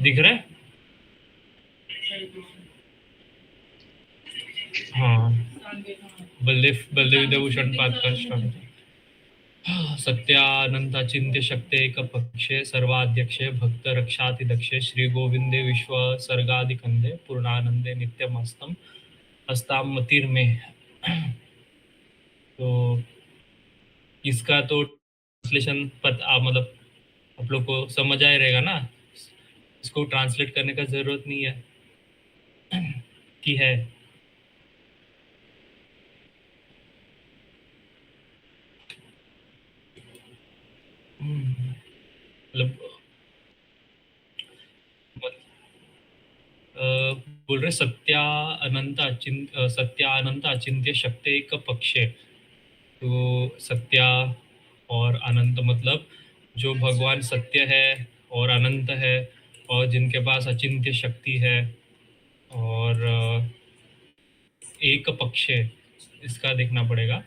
दिख रहा है? हाँ, बलदेव बलदेव विद्याभूषण पाद का स्टार्ट। सत्यानंताचिंत्य शक्ते एक पक्षे सर्वाध्यक्षे भक्त रक्षातिदक्षे श्री गोविंदे विश्व सर्गादिकंदे पूर्णानंदे नित्यमस्तम अस्ताम मतिर में। तो इसका तो ट्रांसलेशन पता मतलब आप लोग को समझ आया रहेगा ना, इसको ट्रांसलेट करने का जरूरत नहीं है कि है। मतलब बोल रहे सत्या अनंत अचिंत्य शक्ति एक पक्षे। तो सत्या और अनंत मतलब जो भगवान सत्य है और अनंत है और जिनके पास अचिंत्य शक्ति है और एक पक्ष है, इसका देखना पड़ेगा।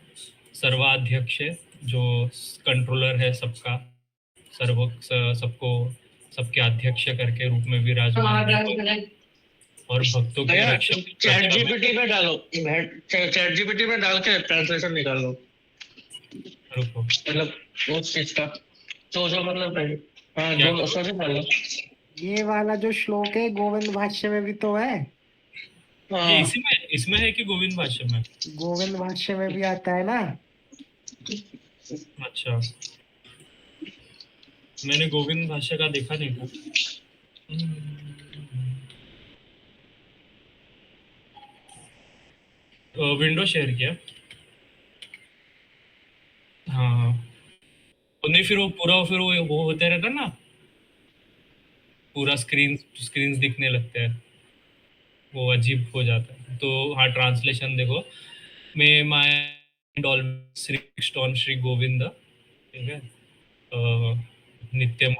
सर्वाध्यक्ष जो कंट्रोलर है सबका, सबको सबके अध्यक्ष करके रूप में विराजमान है और भक्तों के रक्षा चैट जीपीटी में डालो, चैट जीपीटी में डाल के ट्रांसलेशन निकाल लो। रुको, मतलब उस चीज का जो मतलब हाँ जो सॉरी डालो। ये वाला जो श्लोक है गोविंद भाष्य में भी तो है। ये इसमें है कि गोविंद भाष्य में? गोविंद भाष्य में भी आता है ना। अच्छा, मैंने गोविंद भाष्य का देखा नहीं था। विंडो शेयर किया। हाँ, तो नहीं फिर वो पूरा फिर वो होते रहता ना, पूरा स्क्रीन दिखने लगते हैं, वो अजीब हो जाता है। तो हाँ, ट्रांसलेशन देखो, मे माइंड ऑल श्री गोविंद, ठीक है, नित्य।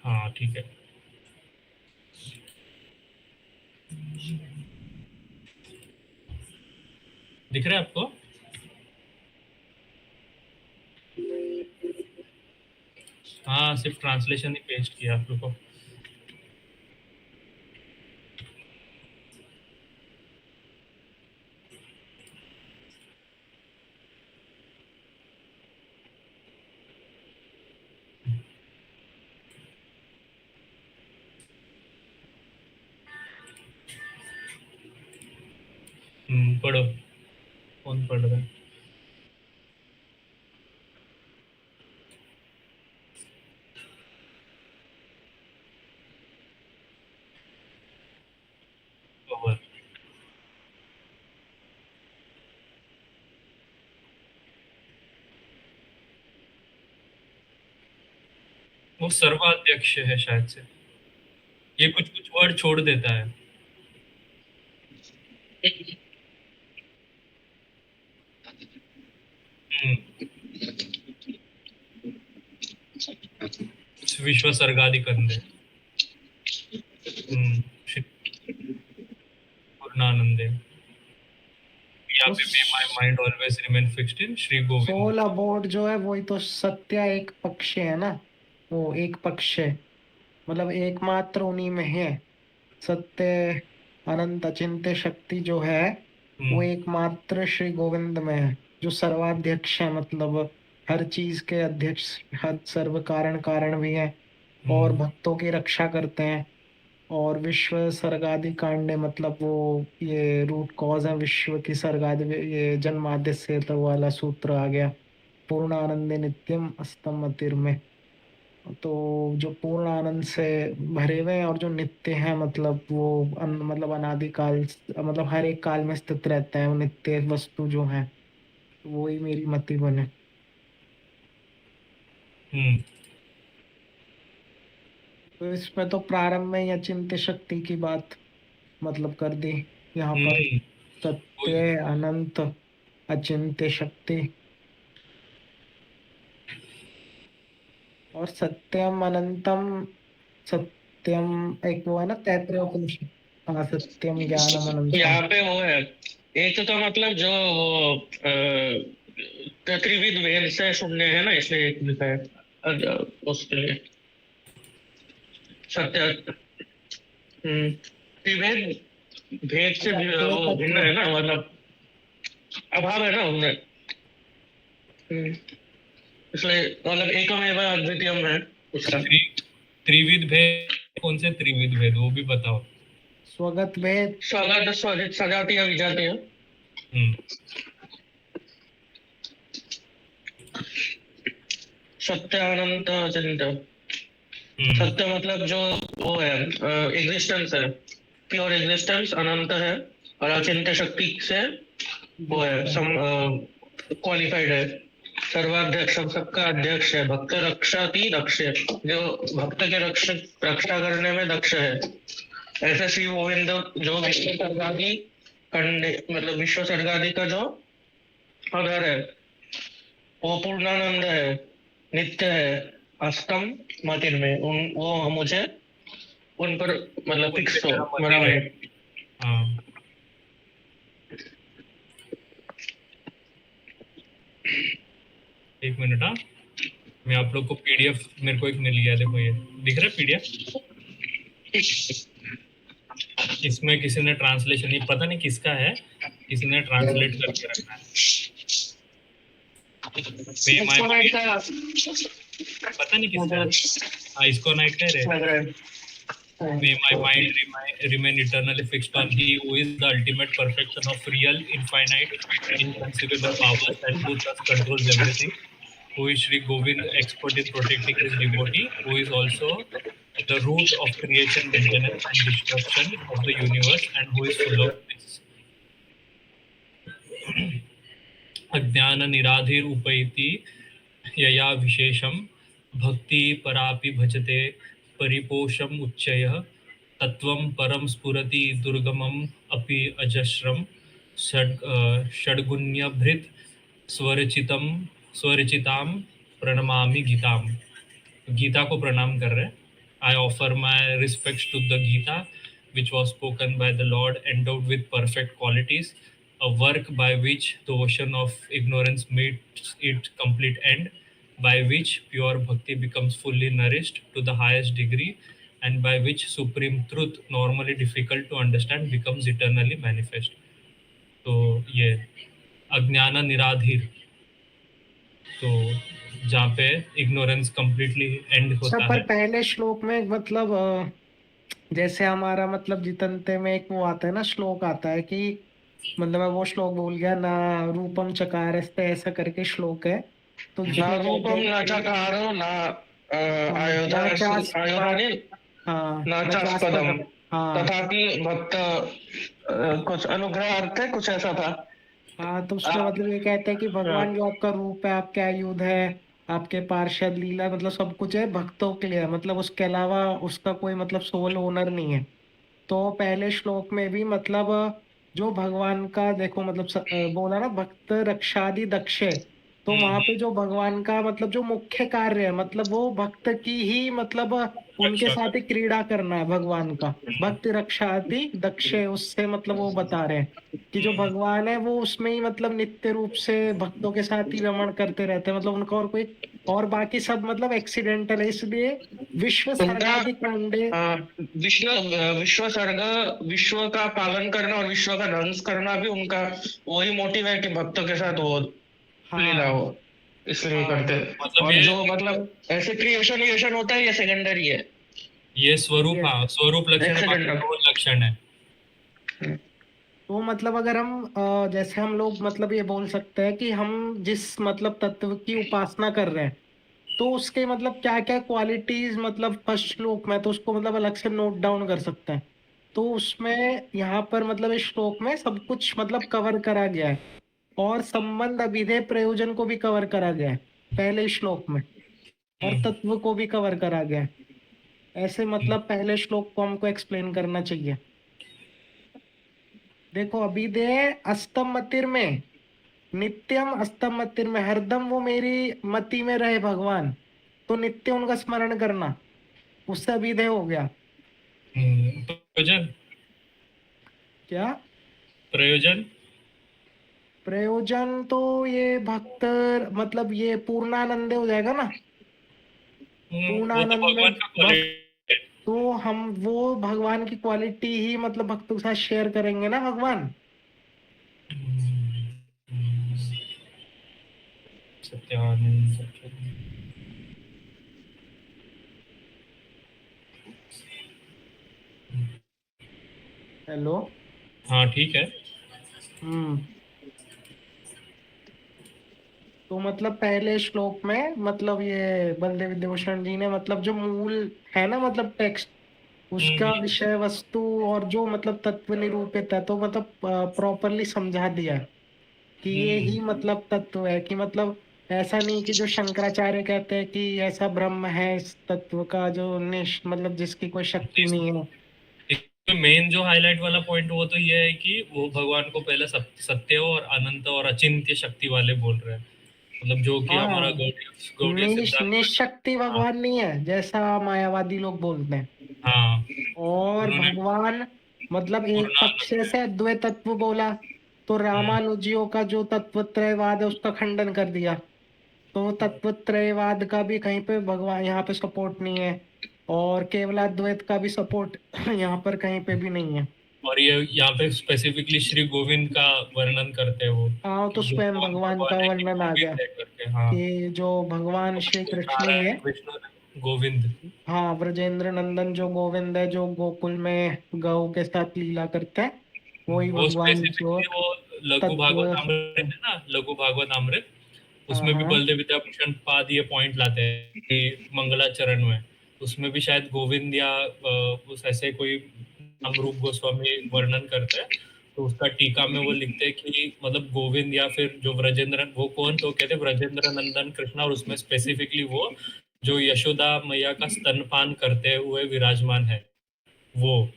हाँ ठीक है। दिख रहा है आपको? हाँ, सिर्फ ट्रांसलेशन ही पेस्ट किया आप लोग को। पढ़ो, कौन पढ़ रहा है? ओवर। वो सर्वाध्यक्ष है शायद से, ये कुछ कुछ वर्ड छोड़ देता है। विश्व सर्गादि कंदे, पूर्णानंदे। यहाँ पे may my mind always remain fixed in Shri Govind. Sole abode जो है वही तो सत्य एक पक्ष है ना, वो एक पक्ष है, मतलब एकमात्र उन्हीं में है। सत्य अनंत अचिंत्य शक्ति जो है वो एकमात्र श्री गोविंद में है, जो सर्वाध्यक्ष है, मतलब हर चीज के अध्यक्ष, हर सर्व कारण कारण भी है और भक्तों की रक्षा करते हैं। और विश्व सर्गादि कांडे मतलब वो ये रूट कॉज है विश्व की सर्गादि, ये जन्माद्य से तो वाला सूत्र आ गया। पूर्ण आनंद नित्यम अस्तम अतिर में, तो जो पूर्ण आनंद से भरे हुए हैं और जो नित्य हैं मतलब वो मतलब अनादिकाल, मतलब हर एक काल में स्थित रहते हैं, वो नित्य वस्तु जो है, वही मेरी मति बने। तो इसमें तो प्रारंभ में ही अचिंत्य शक्ति की बात मतलब कर दी यहाँ पर। सत्य अनंत अचिंत्य शक्ति और सत्यम अनंतम, सत्यम एक वो है ना तैतृय उपनिषद। हाँ, सत्यम ज्ञानम अनंतम। यहाँ पे वो है एक तो मतलब जो त्रिविध वेद से शून्य है ना, इसलिए एक लिखा है उसके लिए सत्य। त्रिवेद भेद से वो भिन्न है ना, मतलब अभाव है ना उनमें। इसलिए मतलब एकमेव अद्वितीयम है उसका। त्रिविध भेद, कौन से त्रिविध भेद वो भी बताओ। स्वगत भेद, स्वगत, स्वजित, सजातीय, विजातीय। सत्य, अनंत, अचिंत्य। सत्य मतलब जो वो है, एग्जिस्टेंस है, प्योर एग्जिस्टेंस, अनंत है, और अचिंत्य शक्ति से वो है, क्वालिफाइड है, सर्वाध्यक्ष, सबका अध्यक्ष है, भक्त रक्षाति दक्ष है, जो भक्त के रक्षा करने में दक्ष है। ऐसे श्री गोविंद जो विश्व सर्गादि खंड, मतलब विश्व सर्गादि का जो आधार है, वो पूर्णानंद है, नित्य है, अष्टम मतिर में वो मुझे उन पर मतलब फिक्स हो बना है। हाँ, एक मिनट। हाँ, मैं आप लोग को पीडीएफ मेरे को एक मिल गया, देखो ये दिख रहा है पीडीएफ। इसमें किसी ने ट्रांसलेशन, नहीं पता नहीं किसका है, किसी ने ट्रांसलेट करके रखा है। पता नहीं किसका है। हाँ, इसको नाइट का है। May my mind remain eternally fixed on He who is the ultimate perfection of real, infinite, inconceivable powers, and who thus controls everything. Who is Sri Govind, expert in protecting his devotee, who is also the root of creation, maintenance, and destruction of the universe, and who is full of bliss. अज्ञान निराधीर उपैति यया विशेषम भक्ति परापि भजते परिपोषम उच्चयः तत्वं परम स्फुरति दुर्गमम अपि अजस्रम षड्गुण्यभृत स्वरचिताम प्रणमामि गीताम। गीता को प्रणाम कर रहे हैं। I offer my respects to the Gita which was spoken by the Lord, endowed with perfect qualities, a work by which the ocean of ignorance meets its complete end, by which pure bhakti becomes fully nourished to the highest degree, and by which supreme truth, normally difficult to understand, becomes eternally manifest. तो ये अज्ञान निराधीर, तो जहाँ पे ignorance completely and होता पर है। पहले श्लोक में मतलब जैसे हमारा मतलब जितंते में एक वो आता है ना, श्लोक आता है कि मतलब मैं वो श्लोक भूल गया ना, रूपम चकारस्ते ऐसा करके श्लोक है। तो ना जिसमें रूपम न चकारो न आयुधानि हाँ न न चास्पदम, चास्पदम, हाँ तथापि भक्त कुछ अनुग्रह अर्थ है, कुछ ऐसा था। हाँ। तो उसमें मतलब ये कहते हैं कि भगवान जो आपका रूप है, आपके आयुध है, आपके पार्षद लीला, मतलब सब कुछ है भक्तों के लिए, मतलब उसके अलावा उसका कोई मतलब सोल ओनर नहीं है। तो पहले श्लोक में भी मतलब जो भगवान का देखो मतलब बोला ना, भक्त रक्षादि दक्षे। तो वहां पे जो भगवान का मतलब जो मुख्य कार्य है, मतलब वो भक्त की ही मतलब उनके रक्षा साथ ही क्रीड़ा करना है भगवान का। भक्त रक्षादि दक्षे, उससे मतलब वो बता रहे हैं कि जो भगवान है वो उसमें ही मतलब नित्य रूप से भक्तों के साथ ही रमण करते रहते हैं, मतलब उनका और कोई और बाकी सब मतलब एक्सीडेंटल है। इसलिए विश्व उनका सर्गादि कांडे, विश्व विश्व सर्ग, विश्व का पालन करना और विश्व का ध्वंस करना भी उनका वही मोटिव है कि भक्तों के साथ वो लीला हाँ हो, इसलिए करते हैं। मतलब और ये जो मतलब ऐसे क्रिएशन होता है, ये सेकेंडरी है, ये स्वरूप, ये हाँ स्वरूप लक्षण है, बाकी एक्सीडेंटल। तो लक्षण है। तो मतलब अगर हम जैसे हम लोग मतलब ये बोल सकते हैं कि हम जिस मतलब तत्व की उपासना कर रहे हैं, तो उसके मतलब क्या क्या क्वालिटीज मतलब फर्स्ट श्लोक में, तो उसको मतलब अलग से नोट डाउन कर सकते हैं। तो उसमें यहाँ पर मतलब इस श्लोक में सब कुछ मतलब कवर करा गया है, और संबंध अभिधेय प्रयोजन को भी कवर करा गया है पहले श्लोक में, और हम्म, तत्व को भी कवर करा गया है। ऐसे मतलब पहले श्लोक को हमको एक्सप्लेन करना चाहिए। देखो अभिधेय अष्टम मतिर में, नित्यम अष्टम मतिर में, हरदम वो मेरी मति में रहे भगवान, तो नित्य उनका स्मरण करना, उससे अभिधेय हो गया। प्रयोजन, क्या प्रयोजन, प्रयोजन तो ये भक्त मतलब ये पूर्णानंद हो जाएगा ना, वो तो पूर्णानंद भगवान का भक्त। क्वालिटी। तो हम वो भगवान की क्वालिटी ही मतलब भक्तों के साथ शेयर करेंगे ना भगवान। सत्यानंद हेलो। हाँ ठीक है। हम्म। तो मतलब पहले श्लोक में मतलब ये बलदेव विद्याभूषण जी ने मतलब जो मूल है ना मतलब टेक्स्ट, उसका हम्म, विषय वस्तु और जो मतलब तत्व निरूपित है तो मतलब प्रॉपरली समझा दिया है कि ये ही हम्म, मतलब तत्व है, कि मतलब ऐसा नहीं कि जो शंकराचार्य कहते हैं कि ऐसा ब्रह्म है इस तत्व का जो मतलब जिसकी कोई शक्ति नहीं है। मेन जो हाईलाइट वाला पॉइंट वो तो ये है कि वो भगवान को पहले सत्य और अनंत और अचिंत्य शक्ति वाले बोल रहे हैं, मतलब जो कि हमारा हाँ, गौड़ीय गौड़ीय सिद्धांत में। निशक्ति हाँ, भगवान नहीं है जैसा मायावादी लोग बोलते हैं। हाँ, और उन्होंने भगवान मतलब एक पक्ष पूर्णानंद। से द्वैत तत्व बोला, तो हम्म, रामानुजियों का जो तत्वत्रयवाद है उसका खंडन कर दिया। तो तत्वत्रयवाद का भी कहीं पे भगवान यहाँ पे सपोर्ट नहीं है, और केवलाद्वैत का भी सपोर्ट यहाँ पर कहीं पे भी नहीं है। और ये यहाँ पे स्पेसिफिकली श्री गोविंद का वर्णन करते हैं वो, हाँ, तो कि वो स्वयं कौन भगवान का भगवान है कि वर्णन आ गया गोविंद है करके। हाँ, कि जो भगवान श्री तो कृष्ण ही है। नारायण विष्णु गोविंद। हाँ, ब्रजेंद्र नंदन जो गोविंद है जो गोकुल में गौ के साथ लीला करते हैं, वही वो भगवान जो स्पेसिफिकली वो लघु तत्व। भागवत अमृत है ना, लघु भागवत अमृत, हाँ उसमें भी हाँ बलदेव विद्याभूषण पाद ये पॉइंट लाते हैं कि मंगलाचरण में, उसमें भी शायद गोविंद या उस ऐसे कोई नामरूप गोस्वामी वर्णन करते हैं। तो उसका टीका में वो लिखते हैं कि मतलब गोविंद या फिर जो ब्रजेंद्र, वो कौन, तो कहते हैं ब्रजेंद्र नंदन कृष्णा, और उसमें स्पेसिफिकली वो जो यशोदा मैया का स्तनपान करते हुए विराजमान है वो,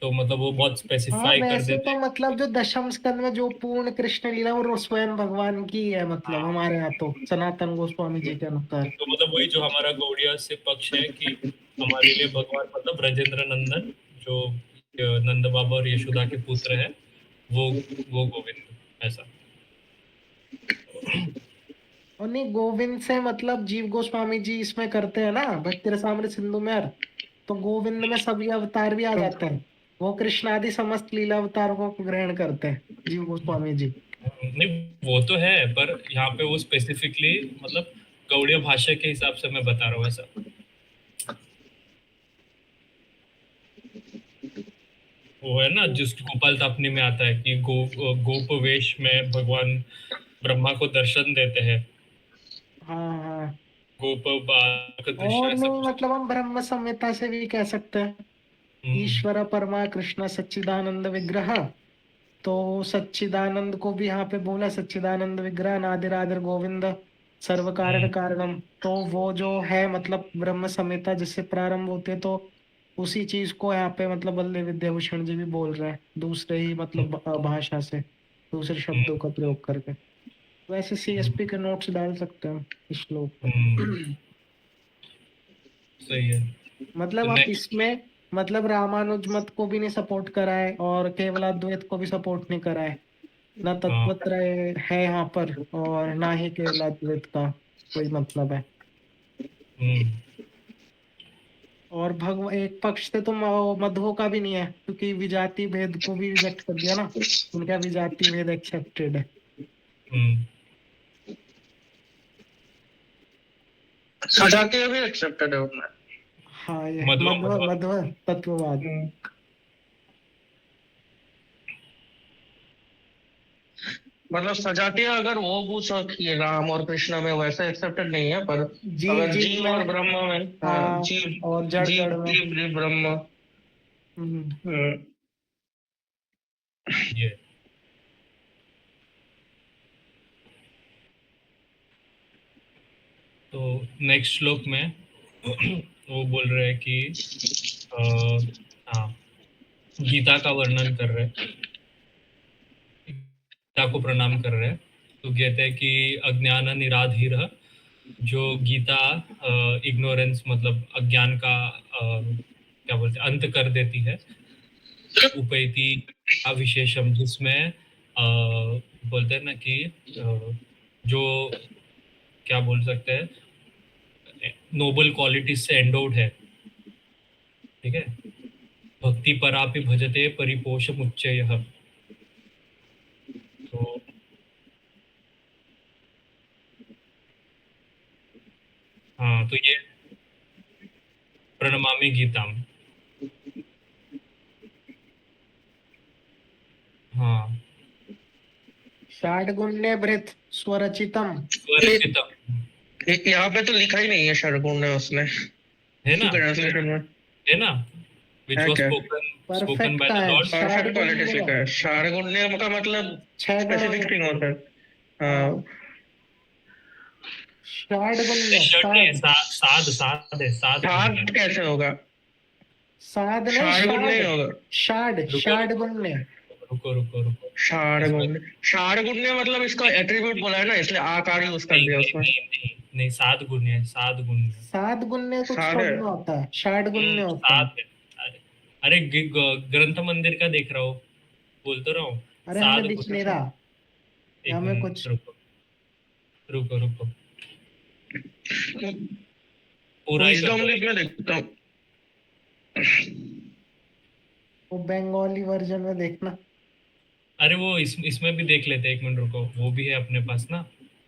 तो मतलब वो बहुत हाँ। स्पेसिफाई कर वैसे देते तो हैं। मतलब जो दशम स्कंद में जो पूर्ण कृष्ण लीला वो स्वयं भगवान की है, मतलब हाँ, हमारे यहाँ तो सनातन गोस्वामी जी के अनुसार। तो मतलब वही जो हमारा गौड़िया से पक्ष है कि हमारे लिए भगवान मतलब ब्रजेंद्र नंदन, जो नंद बाबा और यशोदा के पुत्र है, वो वो गोविंद ऐसा। और नहीं, गोविंद से मतलब जीव गोस्वामी जी इसमें करते हैं ना भक्ति रसामृत सिंधु में अर्थ, तो गोविंद में सभी अवतार भी आ जाते हैं। वो कृष्ण आदि समस्त लीला अवतारों को ग्रहण करते हैं जीव गोस्वामी जी। नहीं, वो तो है, पर यहाँ पे वो स्पेसिफिकली मतलब गौड़ीय भाषा के हिसाब से मैं बता रहा हूँ ऐसा। वो है ना जिस गोपाल तापनी में आता है कि गोप वेश में भगवान ब्रह्मा को दर्शन देते हैं, हाँ हाँ। गोप बालक दृश्य और ऐसा नहीं कुछ। मतलब हम ब्रह्म संहिता से भी कह सकते हैं हम्म, ईश्वर परमा कृष्ण सच्चिदानंद विग्रह। तो सच्चिदानंद को भी यहाँ पे बोला सच्चिदानंद विग्रह नादिरादिर गोविंद सर्व कारण हम्म, कारणम। तो वो जो है मतलब ब्रह्म संहिता जिससे प्रारंभ होते हैं, तो उसी चीज को यहाँ पे मतलब बलदेव विद्याभूषण जी भी बोल रहे हैं दूसरे ही मतलब भाषा से, दूसरे शब्दों का प्रयोग करके। वैसे हम्म, सीएसपी के नोट्स डाल सकते हैं इस श्लोक हम्म, पे। सही है। मतलब तो आप नेक्स्ट। इसमें मतलब रामानुज मत को भी नहीं सपोर्ट करा है और केवलाद्वैत को भी सपोर्ट नहीं करा है, ना हाँ, तत्वत्रय है यहाँ पर और ना ही केवलाद्वैत का कोई मतलब है। हम्म, और एक पक्ष से तो मध्वों का भी नहीं है क्योंकि विजाति भेद को भी रिजेक्ट कर दिया ना, उनका विजाति भेद एक्सेप्टेड है। हम्म, सजातीय भी एक्सेप्टेड है उनमें। हाँ, ये मध्व मध्व मध्व मध्व तत्ववाद। मतलब सजातीय अगर वो पूछो कि राम और कृष्ण में वैसे एक्सेप्टेड नहीं है, पर जीव अगर जीव जीव में। और ब्रह्म में, हाँ, हाँ, जीव और जड़ जीव जड़ में। जीव जीव ब्रह्म। हम्म। हम्म, ये। तो नेक्स्ट श्लोक में वो बोल रहे हैं कि अ, हाँ, गीता का वर्णन कर रहे हैं, गीता को प्रणाम कर रहे हैं। तो कहते हैं कि अज्ञान निराधीर, जो गीता इग्नोरेंस मतलब अज्ञान का क्या बोलते हैं अंत कर देती है, उपैति अविशेषम, जिसमें बोलते हैं ना कि जो क्या बोल सकते हैं, नोबल क्वालिटीज से एंडोड है, ठीक है। भक्ति परापि भजते परिपोष मुच्चयः। तो हाँ, तो ये प्रणमामि गीताम। हाँ, षाड्गुण्य भृत स्वरचितम। स्वरचितम यहाँ पे तो लिखा ही नहीं है षड्गुण्य उसने है ना, ट्रांसलेशन में। है ना, विच है वॉज क्या? स्पोकन परफेक्ट बाय का द है, लॉर्ड। परफेक्ट क्वालिटी से लिखा षाड्गुण्य है। षड्गुण्य का मतलब 6 गुणों स्पेसिफिक युक्त। थिंग होता है। हाँ, हाँ, षाड्गुण्य, शर्ट नहीं है, साध। साध साध है, साध गुण है। सात कैसे होगा? साध नहीं, षाड्गुण्य षाड। नहीं होगा। षाड, रुको रुको षाड्गुण्य। रुको रुको रुको इसमें षाड्गुण्य, षाड्गुण्य मतलब इसका एट्रीब्यूट बोला है ना, इसलिए आकार यूज कर नहीं दिया नहीं उसमें। नहीं नहीं नहीं, सात गुण है, सात गुण है। सात गुण्य कुछ सात थोड़ी है। ना होता है, षाड्गुण्य होता है। सात है। अरे अरे ग्रंथ मंदिर का देख रहा हूँ, बोल तो रहा हूँ। अरे सात हमें गुण। दिख नहीं रहा, एक हमें मिनट कुछ। रुको रुको रुको, पूरा ही विजडम कर लीग में देखता हूँ। वो बंगाली वर्जन में देखना। अरे वो इसमें भी देख लेते हैं, एक मिनट रुको, वो भी है अपने पास ना।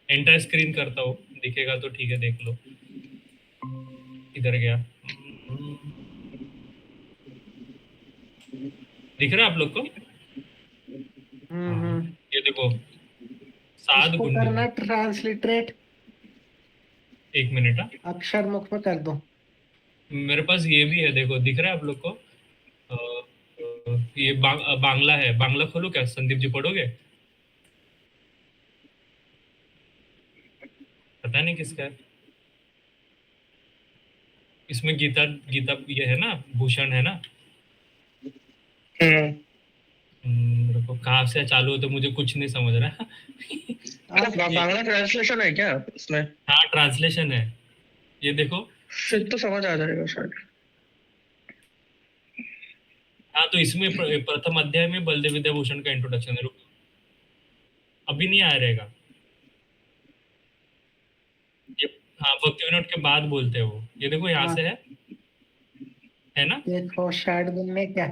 एंटायर स्क्रीन करता हूँ, दिखेगा तो ठीक है, देख लो। इधर गया, दिख रहा है आप लोग को? हाँ, हम्म। ये देखो, सात इसको गुण करना है। ट्रांसलिटरेट, एक मिनट, हाँ। अक्षर मुख में कर दो। मेरे पास ये भी है, देखो दिख रहा है आप लोग को? ये बांग्ला है। बांग्ला खोलो क्या, संदीप जी पढ़ोगे? पता नहीं किसका है। इसमें गीता गीता ये है ना, भूषण है ना। हम्म। रुको, कहाँ से चालू हो, तो मुझे कुछ नहीं समझ रहा। ये बांग्ला ट्रांसलेशन है क्या इसमें? हाँ, ट्रांसलेशन है, ये देखो। फिर तो समझ आ जाएगा शायद। हाँ, तो इसमें प्रथम अध्याय में बलदेव विद्याभूषण का इंट्रोडक्शन है। रुको, अभी नहीं आ रहेगा ये। हाँ, भक्ति विनोद के बाद बोलते हैं वो, ये देखो यहाँ हाँ, से है ना। देखो षाड्गुण्य क्या।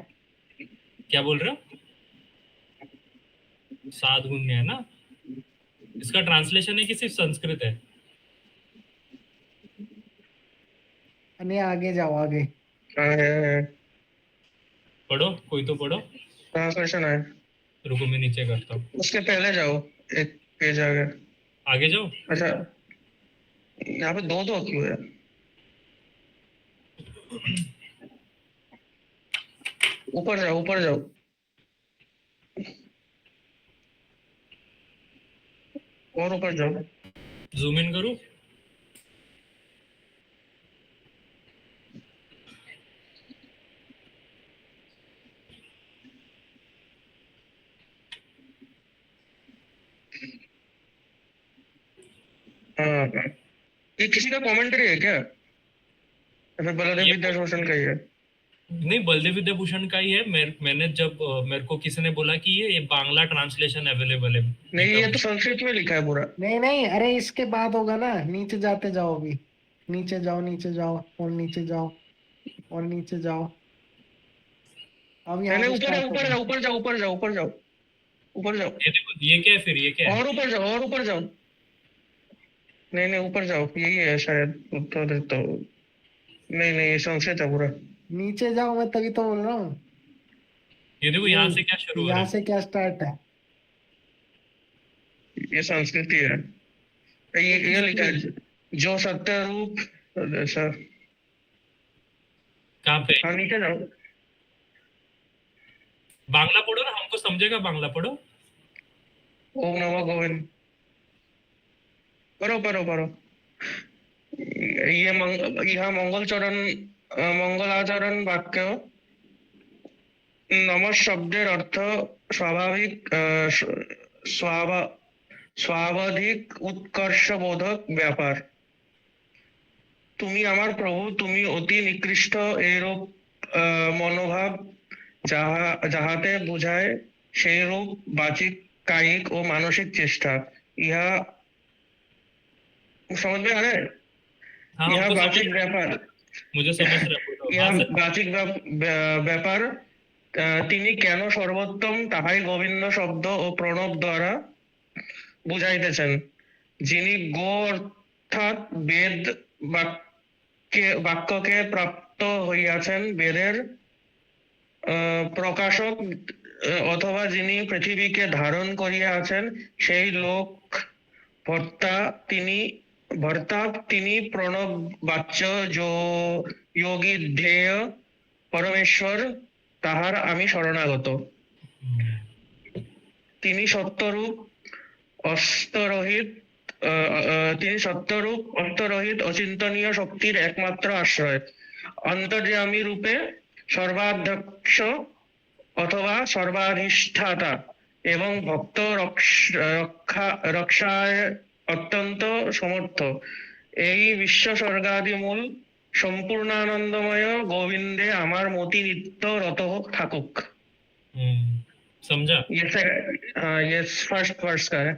क्या बोल रहे हो? सात गुण है ना। इसका ट्रांसलेशन है कि सिर्फ संस्कृत है? नहीं, आगे जाओ आगे। पढ़ो, कोई तो पढ़ो। ट्रांसलेशन है। रुको, मैं नीचे करता हूँ। उसके पहले जाओ, एक पेज आगे। आगे जाओ। अच्छा, यहाँ पे दो दो क्यों है? ऊपर जाओ, ऊपर जाओ। और ऊपर जाओ। जूम इन करूँ? हाँ, ये किसी का कमेंट्री है क्या, या फिर बलदेव ये विद्याभूषण का ही है? नहीं, बलदेव विद्याभूषण का ही है। मैंने जब मेरे को किसी ने बोला कि ये बांग्ला ट्रांसलेशन अवेलेबल है नहीं, गीता ये तो संस्कृत में लिखा है पूरा। नहीं नहीं, अरे इसके बाद होगा ना, नीचे जाते जाओ अभी। नीचे जाओ, नीचे जाओ, और नीचे जाओ, और नीचे जाओ। अब यहाँ नहीं, से ऊपर है, स्टार्ट ऊपर होगा। जाओ, ऊपर जाओ, ऊपर जाओ, ऊपर जाओ, ऊपर जाओ। ये देखो, ये क्या है फिर, ये क्या है? और ऊपर जाओ, और ऊपर जाओ। नहीं नहीं, ऊपर जाओ, यही है शायद। उत्तर तो नहीं नहीं, ये संस्कृत है पूरा। नीचे जाओ, मैं तभी तो बोल रहा हूँ। ये देखो, यहाँ से क्या शुरू हो रहा यहाँ है? से क्या स्टार्ट है? ये संस्कृत ही है। ये लिखा है, जो सत्य रूप। ऐसा। कहाँ पे? हाँ, नीचे जाओ। बांग्ला पढ़ो ना, हमको समझेगा, बांग्ला पढ़ो। ओम नमो गोविंद। पढ़ो पढ़ो पढ़ो। यह मंगलाचरण वाक्य। नमः शब्देर अर्थ स्वाभाविक स्वाभाविक उत्कर्ष बोधक व्यापार। তুমি আমার প্রভু, তুমি অতি নিকৃষ্ট, এরূপ মনোভাব যাহাতে বুঝায় সেই রূপ বাচিক कायिक और मानसिक चेष्टा, यह समझ में आ रहा है? हाँ यह हमको समझ बाचिक व्यापार, मुझे समझ रहा है बोलो। हाँ यह सर। বাচিক ব্যাপার তিনি কেন সর্বোত্তম তাহাই গোবিন্দ শব্দ ও প্রণব দ্বারা বুঝাইতেছেন। যিনি গো অর্থাৎ বেদ বাক্যকে প্রাপ্ত হইয়াছেন, বেদের প্রকাশক অথবা যিনি পৃথিবীকে ধারণ করিয়া আছেন, সেই লোক ভর্তা তিনি প্রণব বাচ্য যোগী ধ্যেয় পরমেশ্বর, তাহার আমি শরণাগত। তিনি সত্যরূপ অস্তরহিত অচিন্তনীয় শক্তির একমাত্র আশ্রয়, অন্তর্যামী রূপে সর্বাধ্যক্ষ অথবা সর্বাধিষ্ঠাতা এবং ভক্ত রক্ষায় অত্যন্ত সমর্থ। এই বিশ্ব স্বর্গাদি মূল সম্পূর্ণানন্দময় গোবিন্দে আমার মতি নিত্য রত থাকুক। समझा? ये फर्स्ट वर्स का है।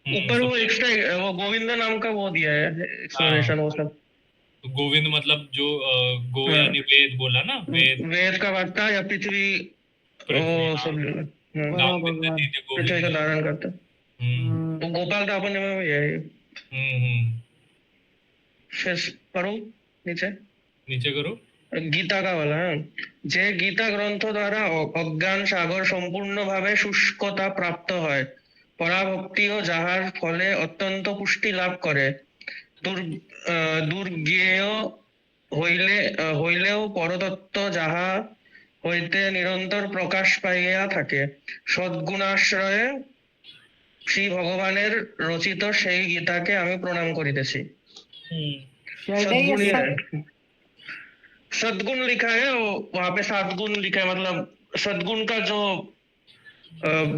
ऊपर वो एक्स्ट्रा वो गोविंद नाम का वो दिया है एक्सप्लेनेशन वो सब। तो गोविंद मतलब जो गो यानी वेद बोला ना, वेद का वार्ता या पृथ्वी वो सब पृथ्वी का धारण करता। तो गोपाल का अपन में ये है। फिर पढ़ो नीचे करो गीता का वाला है। যে গীতা গ্রন্থ দ্বারা অজ্ঞান সাগর সম্পূর্ণভাবে শুষ্কতা প্রাপ্ত হয়, পরাভক্তিও যাহার ফলে অত্যন্ত পুষ্টি লাভ করে, দুর্জ্ঞেয় হইলেও পরতত্ত্ব যাহা হইতে নিরন্তর প্রকাশ পাইয়া থাকে, সদ্গুণাশ্রয়ে শ্রী ভগবানের রচিত সেই গীতাকে আমি প্রণাম করিতেছি। सद्गुण लिखा है, वहां पे 7 गुण लिखा है, मतलब सद्गुण का जो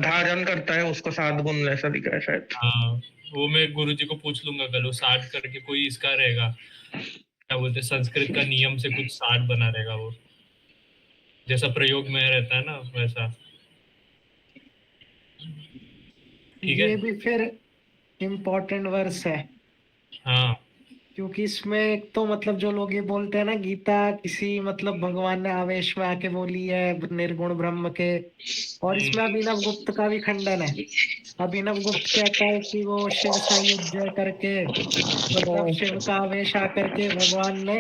धारण करता है उसको 7 गुण ऐसा लिखा है शायद। हाँ, वो मैं गुरुजी को पूछ लूंगा कल, 60 करके कोई इसका रहेगा, क्या बोलते संस्कृत का नियम से कुछ 60 बना रहेगा, वो जैसा प्रयोग में रहता है ना वैसा। ठीक है, ये भी फिर इम्पोर्टेंट वर्स है। हाँ क्योंकि इसमें एक तो मतलब जो लोग ये बोलते हैं ना गीता किसी मतलब भगवान ने आवेश में आके बोली है निर्गुण ब्रह्म के, और इसमें अभिनव गुप्त का भी खंडन है। अभिनव गुप्त कहता है कि वो शिव सायुज्य करके मतलब शिव का आवेश आकर के भगवान ने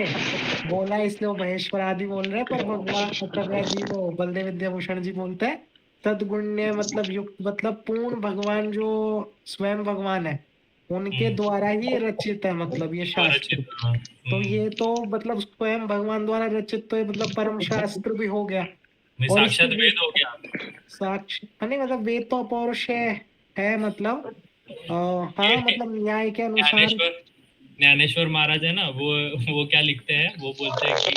बोला, इसलिए वो महेश्वर आदि बोल रहे हैं, पर भगवान मतलब जी वो बलदेव विद्याभूषण जी बोलते हैं सद्गुण्य मतलब युक्त मतलब पूर्ण भगवान जो स्वयं भगवान है उनके द्वारा ही रचित है, मतलब ये शास्त्र। तो ये तो मतलब स्वयं भगवान द्वारा रचित, तो ये मतलब परम शास्त्र भी हो गया और साक्षात वेद हो गया। साक्षात नहीं मतलब वेद तो अपौरुष है मतलब हाँ मतलब न्याय के अनुसार ज्ञानेश्वर महाराज है ना, वो क्या लिखते हैं, वो बोलते हैं कि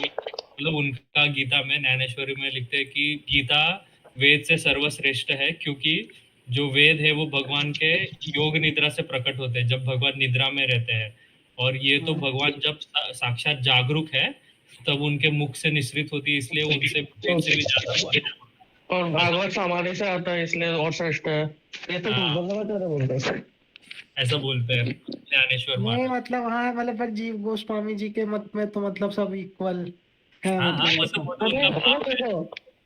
मतलब उनका गीता में ज्ञानेश्वरी में लिखते हैं कि गीता वेद से सर्वश्रेष्ठ है, क्योंकि जो वेद है वो भगवान के योग निद्रा से प्रकट होते हैं, जब भगवान निद्रा में रहते हैं, और ये तो भगवान जब साक्षात जागरूक है तब उनके मुख से निश्रित होती है, इसलिए उनसे भी ज्यादा। और भागवत समाधि से आता है इसलिए और श्रेष्ठ है, ये तो बोलते हैं, ऐसा बोलते हैं ज्ञानेश्वर नहीं मतलब हाँ मतलब पर जीव गोस्वामी जी के मत में तो मतलब सब इक्वल है।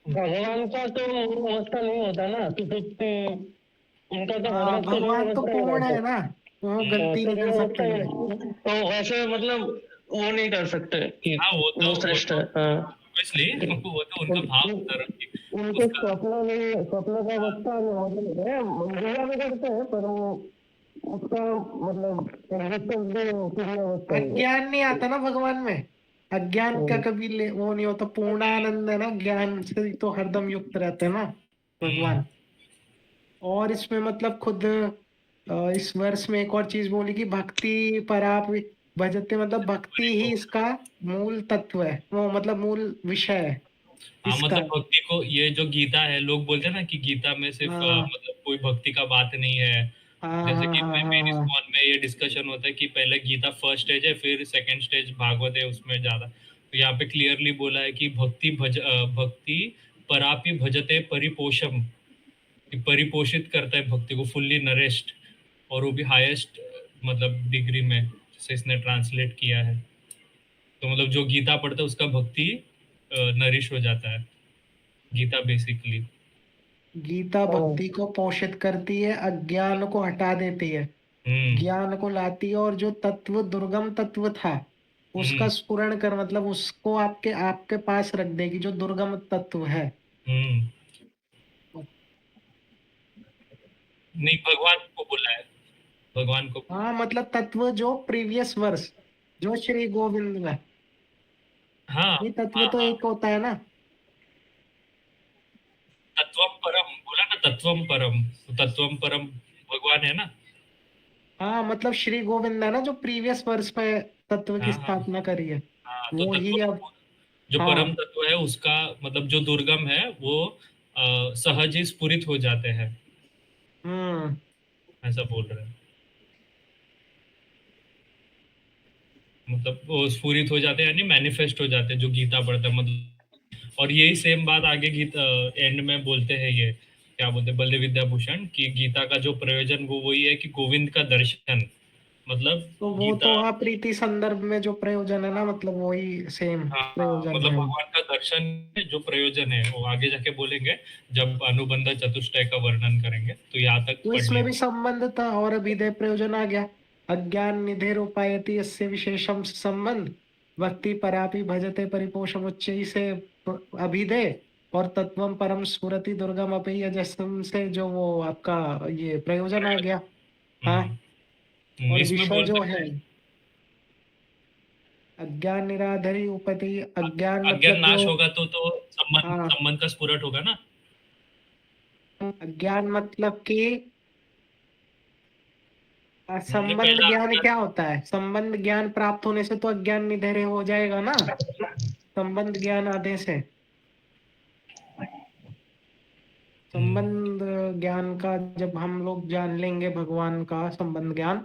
भगवान का तो अवस्था नहीं होता ना, उनका तो भगवान तो पूर्ण है ना, वो गलती नहीं कर सकते, तो ऐसे मतलब वो नहीं कर सकते कि वो श्रेष्ठ है। वो तो उनका भाव उनके स्वप्न का अवस्था में करते हैं, पर वो उसका मतलब अज्ञान नहीं आता ना भगवान में, अज्ञान का कभी वो नहीं होता, पूर्णानंद है ना, ज्ञान से तो हरदम युक्त रहते हैं ना भगवान। और इसमें मतलब खुद इस वर्ष में एक और चीज बोली कि भक्ति पराप भजते, मतलब भक्ति ही इसका मूल तत्व है, वो मतलब मूल विषय है। मतलब भक्ति को ये जो गीता है, लोग बोलते हैं ना कि गीता में सिर्फ मतलब कोई भक्ति का बात नहीं है, जैसे कि मेरी स्कॉन में ये डिस्कशन होता है कि पहले गीता फर्स्ट स्टेज है, फिर सेकंड स्टेज भागवत है, उसमें ज्यादा। तो यहाँ पे क्लियरली बोला है कि भक्ति परापि भजते परिपोषम, परिपोषित करता है भक्ति को, फुल्ली नरिश्ड, और वो भी हाईएस्ट मतलब डिग्री में, जैसे इसने ट्रांसलेट किया है। तो मतलब जो गीता पढ़ता है उसका भक्ति नरिश हो जाता है, गीता बेसिकली। गीता भक्ति को पोषित करती है, अज्ञान को हटा देती है, ज्ञान को लाती है, और जो तत्व दुर्गम तत्व था उसका स्फुरण कर, मतलब उसको आपके आपके पास रख देगी, जो दुर्गम तत्व है। नहीं, भगवान को बोला है, भगवान को। हाँ, मतलब तत्व जो प्रीवियस वर्ष, जो श्री गोविंद में, हाँ ये तत्व हाँ तो हाँ, एक होता है ना। तत्वम परम बोला ना, तत्वम परम, तो तत्वम परम भगवान है ना। हाँ, मतलब श्री गोविंद है ना, जो प्रीवियस वर्ष में तत्व की हाँ हाँ स्थापना करी है, हाँ, तो वो ही तत्वम, अब। जो परम हाँ। तत्व है उसका मतलब जो दुर्गम है वो सहज ही स्फुरित हो जाते हैं, हम्म। ऐसा बोल रहे हैं। मतलब वो स्फुरित हो जाते हैं यानी मैनिफेस्ट हो जाते हैं, जो गीता पढ़ता है मतलब। और यही सेम बात आगे गीता एंड में बोलते हैं, ये क्या बोलते हैं बलदेव विद्याभूषण, कि गीता का जो प्रयोजन वो वही है कि गोविंद का दर्शन, मतलब तो वो तो गीता। वहाँ प्रीति संदर्भ में जो प्रयोजन है ना, मतलब वही सेम हाँ हाँ, प्रयोजन मतलब है। भगवान का दर्शन जो प्रयोजन है वो आगे जाके बोलेंगे, जब अनुबंध चतुष्टय का वर्णन करेंगे, तो यहाँ तक तो पढ़ इसमें भी लीजिए। संबंध था, और अभिधेय प्रयोजन आ गया। अज्ञान निधेर उपायति यस्य विशेषम संबंध, भक्ति परापि भजते परिपोषम उच्चैः से अभिधेय, और तत्वम परम स्फुरति दुर्गम अपि यजस्म से जो वो आपका ये प्रयोजन आ गया। हाँ। और इसमें विषय जो बोलते है, हैं अज्ञान निराधरी उपति, अज्ञान अज्ञान मतलब जो। नाश होगा तो संबंध हाँ, संबंध का स्फुरट होगा ना। अज्ञान मतलब कि संबंध पहला ज्ञान अज्ञान। क्या होता है? संबंध ज्ञान प्राप्त होने से तो अज्ञान निधेरे हो जाएगा ना, संबंध ज्ञान आधे से। हम्म, संबंध ज्ञान का जब हम लोग जान लेंगे, भगवान का संबंध ज्ञान,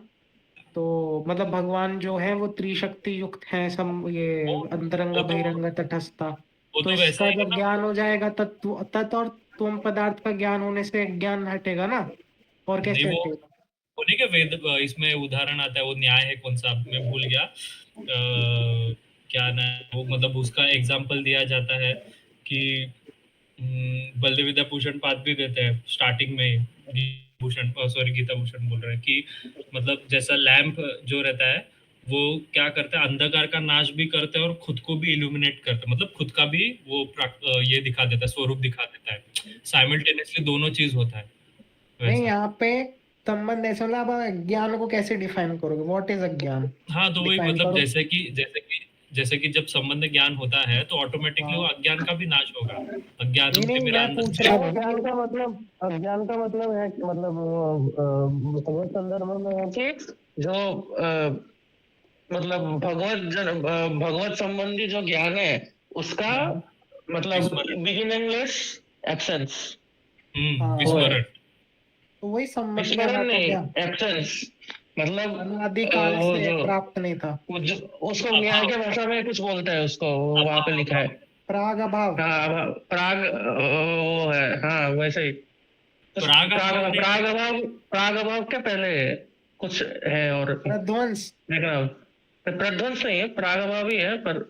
तो मतलब भगवान जो है वो त्रिशक्ति युक्त है, सम ये वो अंतरंग वो तो बहिरंग तटस्था। वो तो तो वैसा इसका ही है जब ना। ज्ञान हो जाएगा, तत्व तत् और तुम पदार्थ का ज्ञान होने से ज्ञान हटेगा ना, और नहीं कैसे वो हटेगा? होने के वेद इसमें उदाहरण आता है, वो न्याय है कौन सा मैं भूल गया, क्या ना वो, मतलब उसका एग्जाम्पल दिया जाता है कि बलदेव विद्याभूषण पाद भी देते हैं स्टार्टिंग में, भूषण सॉरी गीता भूषण बोल रहे हैं कि मतलब जैसा लैंप जो रहता है वो क्या करता है, अंधकार का नाश भी करता है और खुद को भी इल्यूमिनेट करता है, मतलब खुद का भी वो ये दिखा देता है, स्वरूप दिखा देता है, साइमल्टेनियसली दोनों चीज होता है नहीं, वैसा। यहाँ पे संबंध ऐसा, मतलब आप ज्ञान को कैसे डिफाइन करोगे? व्हाट इज अज्ञान? हाँ तो वही डिफाइन मतलब करो। जैसे कि जब संबंध ज्ञान होता है तो ऑटोमेटिकली वो हाँ। अज्ञान का भी नाश होगा। अज्ञानम नहीं नहीं, तिमिरा मैं पूछ रहा हूँ। अज्ञान का मतलब है कि मतलब भगवत संदर्भ में है कि जो मतलब भगवत संबंधी जो ज्ञान है उसका मतलब विस्मरण। बिगिनिंगलेस एब्सेंस, वो है। हाँ, विस्मरण। तो वही संबंध विस्मरण कहलाता है नहीं, क्या? एब्सेंस मतलब अनादिकाल वो से जो प्राप्त नहीं था। वो जो उसको न्याय अभाव। के भाषा में कुछ बोलते हैं उसको, वो वहां पे अभाव लिखा है। अभाव। प्राग अभाव। हाँ प्राग वो है, हाँ वैसे ही। उस प्राग अभाव नहीं। प्राग अभाव के पहले कुछ है और प्रध्वंस। देखना, प्रध्वंस नहीं है, प्राग अभाव ही है, पर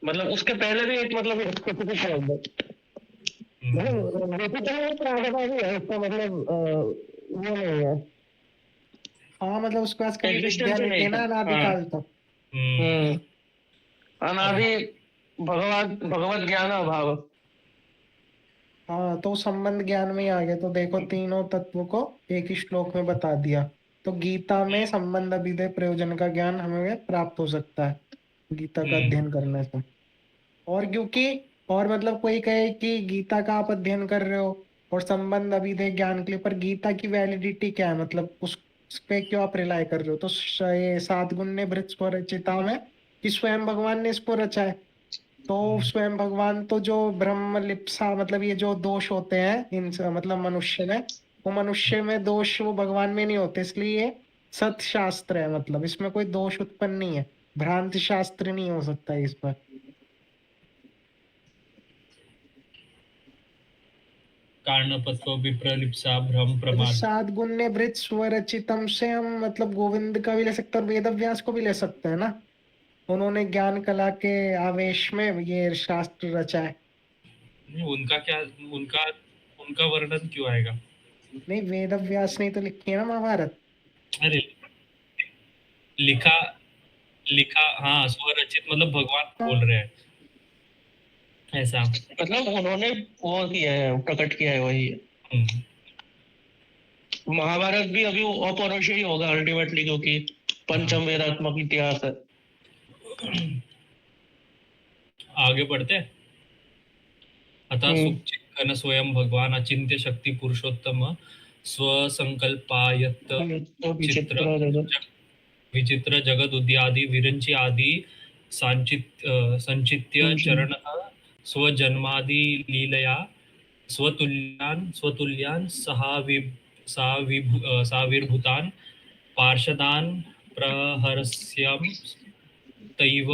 मतलब उसके पहले भी एक मतलब स्पेसिफिक है मतलब बेसिकली प्राग अभाव ही है, इसका मतलब वो नहीं है, हाँ, मतलब उसके पास कभी विद्या एग्जिस्टेंस ही नहीं थी नहीं ना था। हाँ। अनादिकाल तक। हम्म। अनादि अभाव। भगवत भगवत ज्ञान अभाव। हाँ, तो संबंध ज्ञान में ही आ गया, तो देखो तीनों तत्व को एक ही श्लोक में बता दिया। तो गीता में संबंध अभिधेय प्रयोजन का ज्ञान हमें प्राप्त हो सकता है गीता का हम्म अध्ययन करने से। और क्योंकि, और मतलब कोई कहे कि गीता का आप अध्ययन कर रहे हो और संबंध अभिधेय ज्ञान के लिए, पर गीता की वैलिडिटी क्या है, मतलब उस पे क्यों आप रिलाय कर रहे हो? तो ये सात गुण ने भृत स्वरचिता में कि स्वयं भगवान ने इसको रचा है। तो हम्म स्वयं भगवान तो जो ब्रह्म लिप्सा, मतलब ये जो दोष होते हैं मतलब मनुष्य में, वो मनुष्य में दोष वो भगवान में नहीं होते, इसलिए ये सत शास्त्र है, मतलब इसमें कोई दोष उत्पन्न नहीं है, भ्रांति शास्त्र नहीं हो सकता इस पर। कार्णपत्व विप्रलिप्सा भ्रम तो प्रमाद। सात गुण्य वृत्त स्वरचितम से हम मतलब गोविंद का भी ले सकते हैं और वेद व्यास को भी ले सकते हैं ना। उन्होंने ज्ञान कला के आवेश में ये शास्त्र रचा है। उनका क्या, उनका उनका वर्णन क्यों आएगा? नहीं, वेद व्यास ने तो लिखी है ना महाभारत। अरे लिखा लिखा, हाँ, स्वरचित मतलब भगवान बोल रहे हैं ऐसा। मतलब उन्होंने वो किया है, प्रकट किया है वही। हम्म, महाभारत भी अभी अपौरुषेय ही होगा अल्टीमेटली, क्योंकि पंचम वेदात्मक इतिहास है। आगे बढ़ते हैं। अतः सुचित्कन स्वयं भगवान अचिंत्य शक्ति पुरुषोत्तम स्वसंकल्पायत तो चित्र विचित्र जगत। विचित्र जगद उद्यादि विरंची आदि संचित्य चरण स्वजन्मादि लीलया स्वतुल्यान साविर्भूतान पार्षदान प्रहरस्यं तैव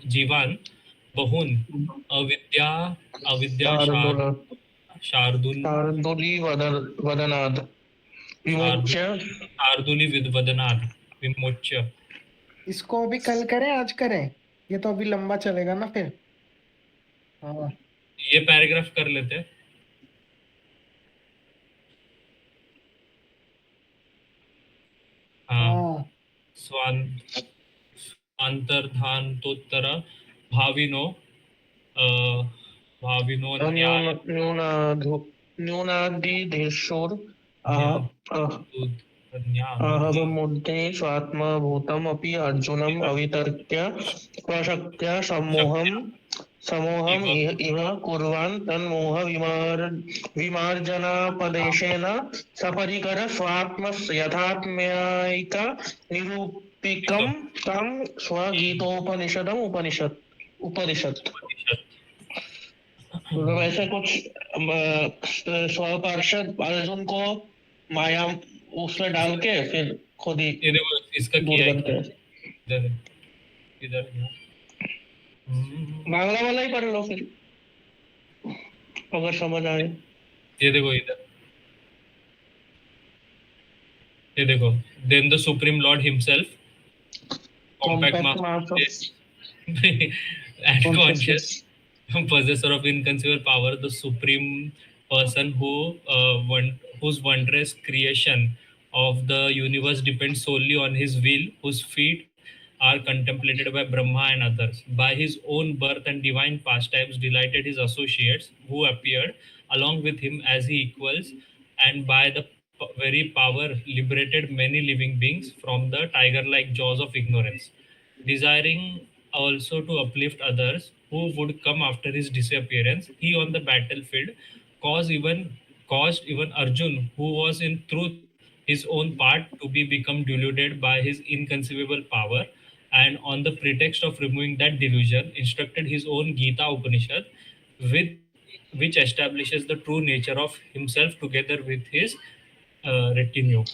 जीवान बहून अविद्या शार्दूल शार्दूली वदनाद विमोच्य। शार्दूली वदनात् विमोच्य। इसको अभी कल करें, आज करें? ये तो अभी लंबा चलेगा ना फिर। हाँ ये पैराग्राफ कर लेते हैं। हाँ, हाँ अंतर्धानतोत्तर भाविनो भाविनो न्याय न्यूनादिदेशोर न्याय आहवमुद्धे स्वात्मभूतमपि अर्जुनम् अवितर्क्य स्वशक्त्या समोहम् इह कुर्वान् तन्मोह विमार्जनापदेशेन सपरिकर स्वात्मस्य यथात्म्यैक निरूपिकं तं स्वगीतोपनिषदम् उपनिषत्। मतलब ऐसा कुछ स्वपार्षद अर्जुन को माया उसमें डाल के फिर खुद ही ये देखो इसका दूर किया है करते हैं। इधर इधर। बांग्ला वाला ही पढ़ लो फिर अगर समझ आए। ये देखो इधर, ये देखो, then the supreme lord himself compact mass and conscious possessor of inconceivable power, the supreme person whose wondrous creation of the universe depends solely on his will, whose feet are contemplated by Brahma and others, by his own birth and divine pastimes delighted his associates who appeared along with him as he equals, and by the very power liberated many living beings from the tiger-like jaws of ignorance, desiring also to uplift others who would come after his disappearance. He on the battlefield caused even Arjun, who was in truth his own part, to be become deluded by his inconceivable power, and on the pretext of removing that delusion instructed his own Gita Upanishad, with which establishes the true nature of himself together with his retinue.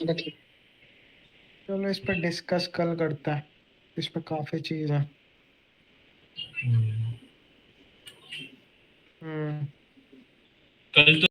चलो इस पर discuss कल करता है, इस पर काफी चीज है। कल तो